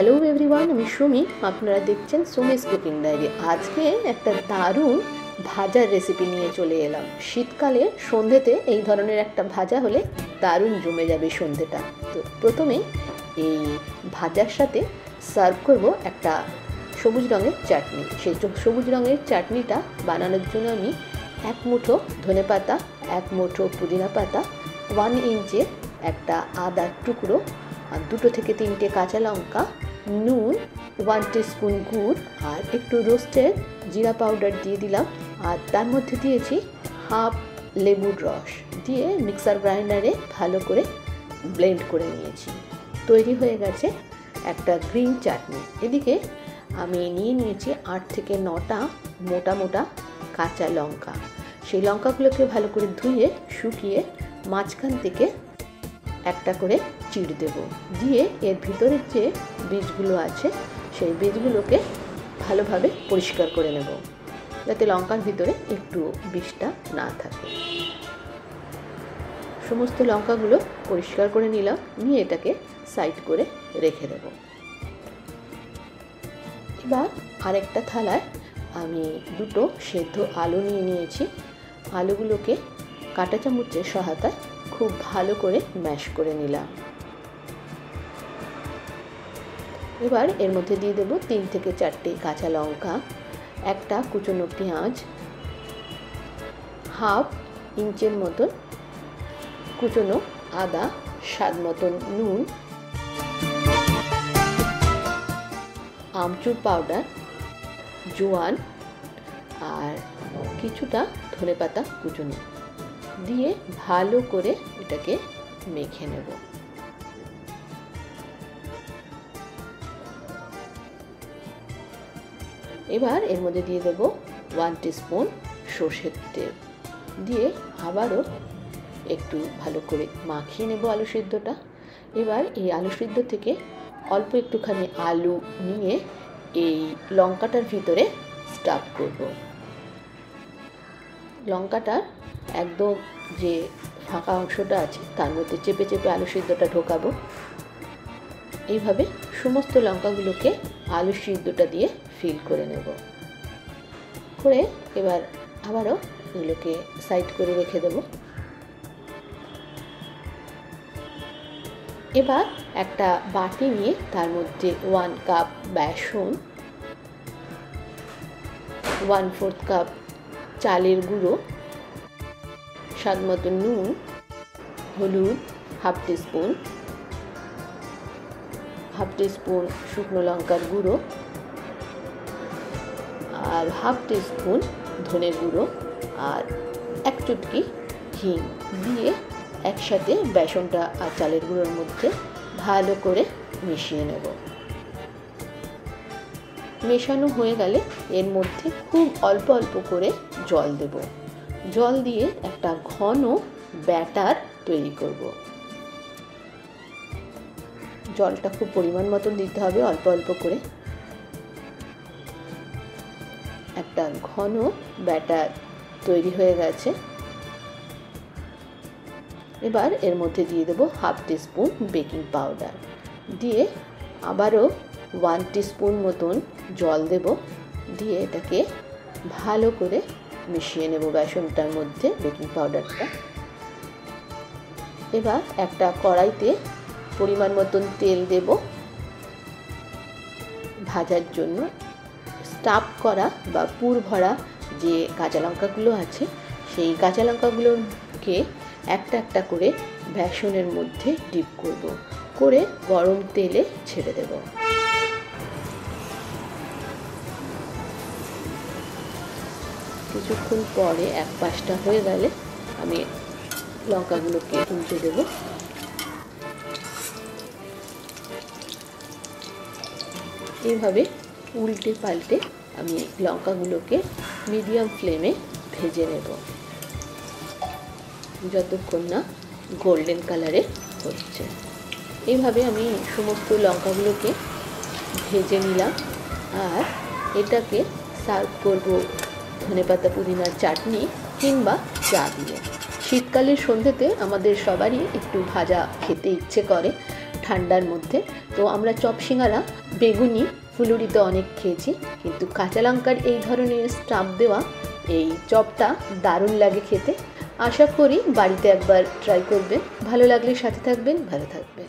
Hello everyone, আমি সুমি। আপনারা দেখছেন সুমিস কুকিং ডায়েরি। আজকে একটা দারুণ ভাজার রেসিপি নিয়ে চলে এলাম। শীতকালে সন্ধ্যেতে এই ধরনের একটা ভাজা হলে দারুণ জমে যাবে সন্ধ্যেটা। তো প্রথমে এই ভাজার সাথে সার্ভ করব একটা সবুজ রঙের চাটনি। সেই সবুজ রঙের চাটনিটা বানানোর জন্য আমি 1 মুঠো ধনেপাতা, 1 মুঠো পুদিনা পাতা, 1 ইঞ্চের একটা আদার টুকরো, আর 2 থেকে 3টে কাঁচা লঙ্কা, নুন, 1 টিস্পুন গুড়, আর একটু রোস্টেড জিরা পাউডার দিয়ে দিলাম। আর তার মধ্যে দিয়েছি হাফ লেবুর রস দিয়ে মিক্সার গ্রাইন্ডারে ভালো করে ব্লেন্ড করে নিয়েছি। তৈরি হয়ে গেছে একটা গ্রিন চাটনি। এদিকে আমি নিয়েছি 8 থেকে 9টা মোটা মোটা কাঁচা লঙ্কা। সেই লঙ্কাগুলোকে ভালো করে ধুয়ে শুকিয়ে মাঝখান থেকে একটা করে চিড় দেব, দিয়ে এর ভিতরের যে বীজগুলো আছে সেই বীজগুলোকে ভালোভাবে পরিষ্কার করে নেব, যাতে লঙ্কার ভিতরে একটু বিষটা না থাকে। সমস্ত লঙ্কাগুলো পরিষ্কার করে নিলাম, নিয়ে এটাকে সাইড করে রেখে দেব। এবার আরেকটা থালায় আমি 2টো সেদ্ধ আলু নিয়েছি। আলুগুলোকে কাঁটা চামচের সহায়তায় খুব ভালো করে ম্যাশ করে নিলাম। এবার এর মধ্যে দিয়ে দেব 3 থেকে 4টে কাঁচা লঙ্কা, একটা কুচনো পেঁয়াজ, হাফ ইঞ্চের মতন কুচনো আদা, স্বাদ মতন নুন, আমচুর পাউডার, জোয়ান, আর কিছুটা ধনেপাতা কুচনো দিয়ে ভালো করে এটাকে মেখে নেব। এবার এর মধ্যে দিয়ে দেব 1 টিস্পুন সর্ষের তেল, দিয়ে আবারও একটু ভালো করে মাখিয়ে নেব আলু সিদ্ধটা। এবার এই আলু সিদ্ধ থেকে অল্প একটুখানি আলু নিয়ে এই লঙ্কাটার ভিতরে স্টাফ করব। লঙ্কাটার একদম যে ফাঁকা অংশটা আছে তার মধ্যে চেপে চেপে আলু সিদ্ধটা ঢোকাবো। এইভাবে সমস্ত লঙ্কাগুলোকে আলু সিদ্ধটা দিয়ে ফিল করে নেব। করে এবার আবারও এগুলোকে সাইড করে রেখে দেব। এবার একটা বাটি নিয়ে তার মধ্যে 1 কাপ বেসন, 1/4 কাপ চালের গুঁড়ো, স্বাদ মতো নুন, হলুদ হাফ টিস্পুন শুকনো লঙ্কার গুঁড়ো, আর হাফ টিস্পুন ধনের গুঁড়ো, আর 1 চুটকি হিং দিয়ে একসাথে বেসনটা আর চালের গুঁড়োর মধ্যে ভালো করে মিশিয়ে নেব। মেশানো হয়ে গেলে এর মধ্যে খুব অল্প অল্প করে জল দেব। জল দিয়ে একটা ঘন ব্যাটার তৈরি করব। জলটা খুব পরিমাণ মতন দিতে হবে, অল্প অল্প করে। একটা ঘন ব্যাটার তৈরি হয়ে গেছে। এবার এর মধ্যে দিয়ে দেব হাফ টিস্পুন বেকিং পাউডার, দিয়ে আবারও 1 টিস্পুন মতন জল দেব, দিয়ে এটাকে ভালো করে মিশিয়ে নেব বেসনটার মধ্যে বেকিং পাউডারটা। এবার একটা কড়াইতে পরিমাণ মতন তেল দেব ভাজার জন্য। স্টাফ করা বা পুর ভরা যে কাঁচা লঙ্কাগুলো আছে সেই কাঁচা লঙ্কাগুলোকে একটা একটা করে বেসনের মধ্যে ডিপ করব, করে গরম তেলে ছেড়ে দেব। কিছুক্ষণ পরে এক পাশটা হয়ে গেলে আমি লঙ্কাগুলোকে উল্টে দেব। এইভাবে উল্টে পাল্টে আমি লঙ্কাগুলোকে মিডিয়াম ফ্লেমে ভেজে নেব, যতক্ষণ না গোল্ডেন কালারে হচ্ছে। এইভাবে আমি সমস্ত লঙ্কাগুলোকে ভেজে নিলাম, আর এটাকে সার্ভ করব ধনেপাতা পুদিনার চাটনি কিংবা চা দিয়ে। শীতকালের সন্ধ্যেতে আমাদের সবারই একটু ভাজা খেতে ইচ্ছে করে। ঠান্ডার মধ্যে। তো আমরা চপ সিঙ্গারা বেগুনি ফুলুরিতে অনেক খেয়েছি, কিন্তু কাঁচা লঙ্কার এই ধরনের স্টাফ দেওয়া এই চপটা দারুণ লাগে খেতে। আশা করি বাড়িতে একবার ট্রাই করবেন, ভালো লাগলে সাথে থাকবেন, ভালো থাকবেন।